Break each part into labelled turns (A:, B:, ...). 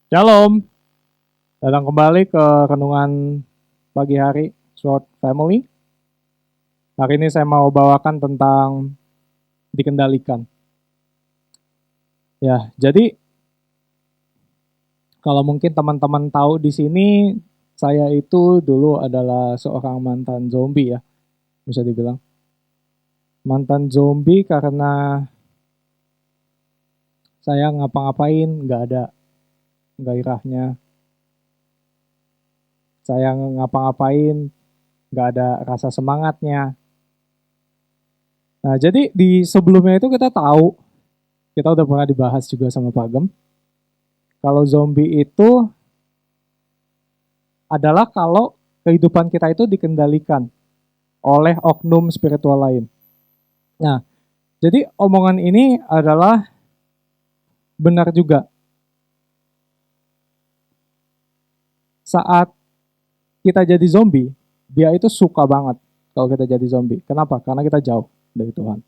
A: Shalom, datang kembali ke renungan pagi hari Sword Family. Hari ini saya mau bawakan tentang dikendalikan. Ya, jadi kalau mungkin teman-teman tahu di sini, saya itu dulu adalah seorang mantan zombie ya, bisa dibilang. Mantan zombie karena saya ngapa-ngapain nggak ada gairahnya. Saya ngapa-ngapain nggak ada rasa semangatnya. Nah, jadi di sebelumnya itu kita udah pernah dibahas juga sama Pak Gem. Kalau zombie itu adalah kalau kehidupan kita itu dikendalikan oleh oknum spiritual lain. Nah, jadi omongan ini adalah benar juga. Saat kita jadi zombie, dia itu suka banget kalau kita jadi zombie. Kenapa? Karena kita jauh dari Tuhan.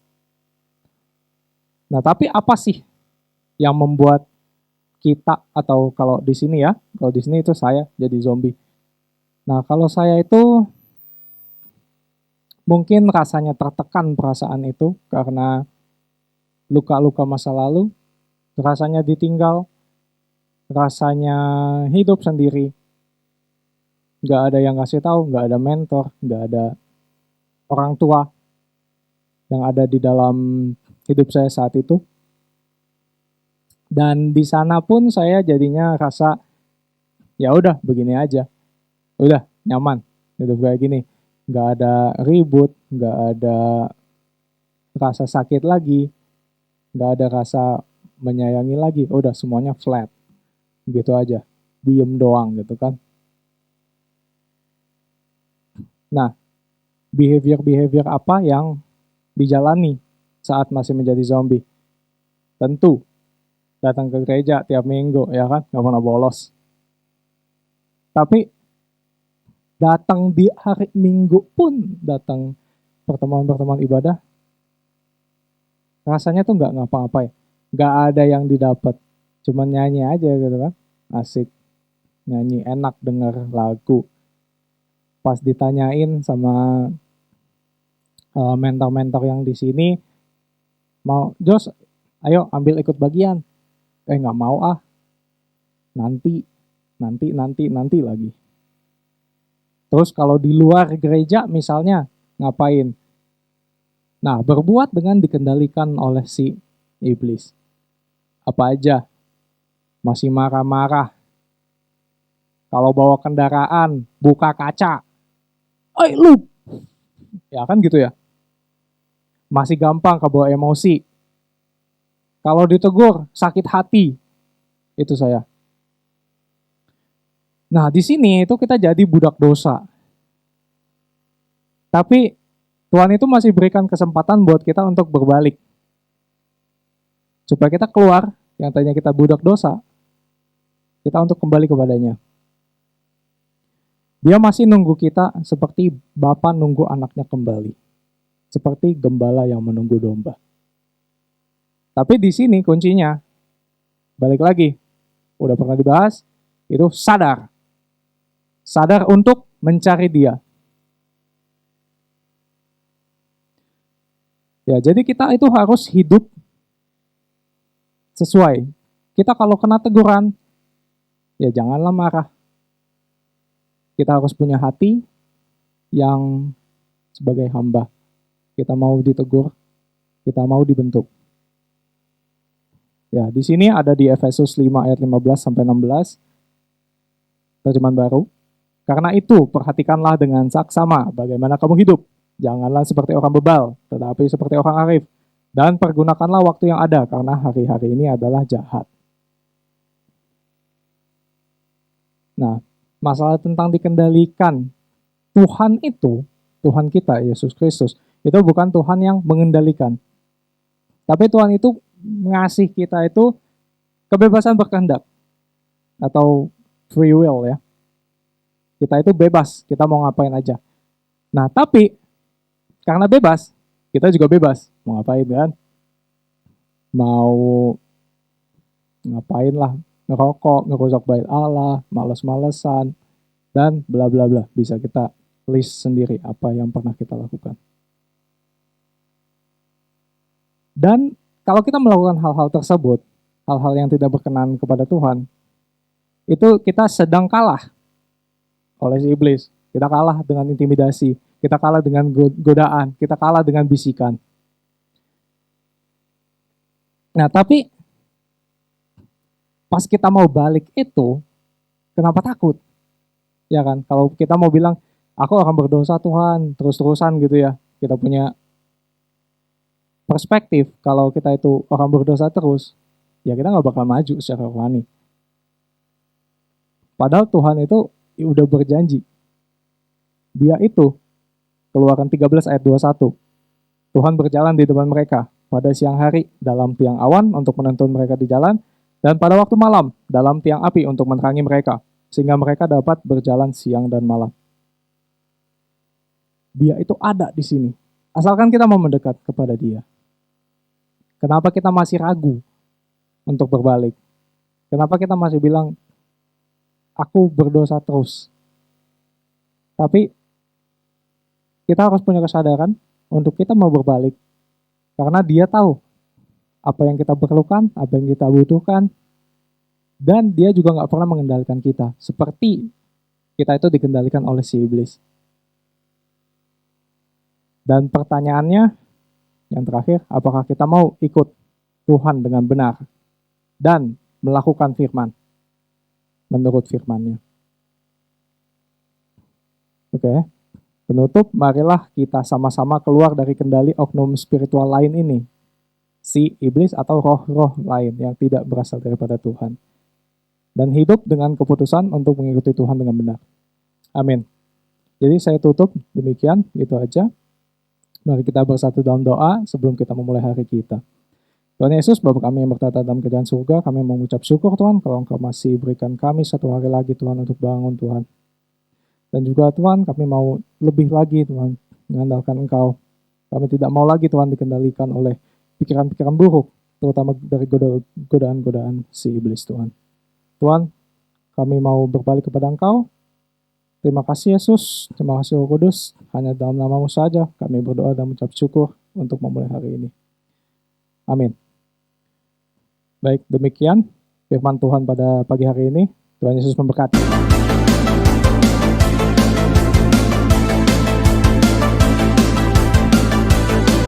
A: Nah, tapi apa sih yang membuat kita, atau kalau di sini ya, kalau di sini itu saya jadi zombie. Nah, kalau saya itu mungkin rasanya tertekan perasaan itu karena luka-luka masa lalu, rasanya ditinggal, rasanya hidup sendiri, nggak ada yang kasih tahu, nggak ada mentor, nggak ada orang tua yang ada di dalam hidup saya saat itu. Dan di sana pun saya jadinya rasa ya udah begini aja, udah nyaman hidup kayak gini, nggak ada ribut, nggak ada rasa sakit lagi, nggak ada rasa menyayangi lagi, udah semuanya flat gitu aja, diem doang gitu kan. Nah, behavior apa yang dijalani saat masih menjadi zombie? Tentu datang ke gereja tiap minggu ya kan, nggak pernah bolos. Tapi datang di hari Minggu pun, datang pertemuan-pertemuan ibadah, rasanya tuh nggak ngapa-ngapain, nggak ada yang didapat, cuman nyanyi aja gitu kan, asik, nyanyi enak, denger lagu. Pas ditanyain sama mentor-mentor yang di sini, mau Jos, ayo ambil ikut bagian, nggak mau ah, nanti nanti lagi. Terus kalau di luar gereja misalnya ngapain? Nah, berbuat dengan dikendalikan oleh si iblis. Apa aja? Masih marah-marah. Kalau bawa kendaraan, buka kaca. Lu! Ya kan gitu ya. Masih gampang kebawa emosi. Kalau ditegur, sakit hati. Itu saya. Nah, di sini itu kita jadi budak dosa. Tapi Tuhan itu masih berikan kesempatan buat kita untuk berbalik. Supaya kita keluar, yang tadinya kita budak dosa, kita untuk kembali kepadanya. Dia masih nunggu kita seperti Bapa nunggu anaknya kembali. Seperti gembala yang menunggu domba. Tapi di sini kuncinya, balik lagi, udah pernah dibahas, itu sadar. Sadar untuk mencari dia. Ya, jadi kita itu harus hidup sesuai. Kita kalau kena teguran, ya janganlah marah. Kita harus punya hati yang sebagai hamba. Kita mau ditegur, kita mau dibentuk. Ya, di sini ada di Efesus 5 ayat 15 sampai 16. Terjemahan baru. Karena itu, perhatikanlah dengan saksama bagaimana kamu hidup. Janganlah seperti orang bebal, tetapi seperti orang arif. Dan pergunakanlah waktu yang ada, karena hari-hari ini adalah jahat. Nah, masalah tentang dikendalikan. Tuhan itu, Tuhan kita, Yesus Kristus, itu bukan Tuhan yang mengendalikan. Tapi Tuhan itu ngasih kita itu kebebasan berkehendak. Atau free will ya. Kita itu bebas, kita mau ngapain aja. Nah, tapi karena bebas, kita juga bebas. Mau ngapain kan? Mau ngapain lah, ngerokok, ngerusak bait Allah, males-malesan, dan bla bla bla. Bisa kita list sendiri apa yang pernah kita lakukan. Dan kalau kita melakukan hal-hal tersebut, hal-hal yang tidak berkenan kepada Tuhan, itu kita sedang kalah oleh si iblis. Kita kalah dengan intimidasi, kita kalah dengan godaan, kita kalah dengan bisikan. Nah, tapi pas kita mau balik itu, kenapa takut? Ya kan, kalau kita mau bilang, aku akan berdosa Tuhan, terus-terusan gitu ya, kita punya perspektif, kalau kita itu orang berdosa terus, ya kita nggak bakal maju secara rohani. Padahal Tuhan itu udah berjanji. Dia itu, Keluaran 13 ayat 21, Tuhan berjalan di depan mereka pada siang hari dalam tiang awan untuk menuntun mereka di jalan, dan pada waktu malam dalam tiang api untuk menerangi mereka, sehingga mereka dapat berjalan siang dan malam. Dia itu ada di sini, asalkan kita mau mendekat kepada dia. Kenapa kita masih ragu untuk berbalik? Kenapa kita masih bilang, aku berdosa terus? Tapi kita harus punya kesadaran untuk kita mau berbalik, karena dia tahu apa yang kita perlukan, apa yang kita butuhkan, dan dia juga nggak pernah mengendalikan kita, seperti kita itu dikendalikan oleh si iblis. Dan pertanyaannya, yang terakhir, apakah kita mau ikut Tuhan dengan benar dan melakukan firman menurut firman-Nya? Oke, penutup, marilah kita sama-sama keluar dari kendali oknum spiritual lain ini, si iblis atau roh-roh lain yang tidak berasal daripada Tuhan, dan hidup dengan keputusan untuk mengikuti Tuhan dengan benar. Amin. Jadi saya tutup demikian, gitu aja. Mari kita bersatu dalam doa sebelum kita memulai hari kita. Tuhan Yesus, Bapa kami yang bertata dalam kerajaan surga, kami mengucap syukur Tuhan, kalau Engkau masih berikan kami satu hari lagi Tuhan untuk bangun Tuhan. Dan juga Tuhan, kami mau lebih lagi Tuhan, mengandalkan Engkau. Kami tidak mau lagi Tuhan dikendalikan oleh pikiran-pikiran buruk, terutama dari godaan-godaan si iblis Tuhan. Tuhan, kami mau berbalik kepada Engkau. Terima kasih Yesus, terima kasih Roh Kudus, hanya dalam nama-Mu saja kami berdoa dan mengucap syukur untuk memulai hari ini. Amin. Baik, demikian firman Tuhan pada pagi hari ini. Tuhan Yesus memberkati.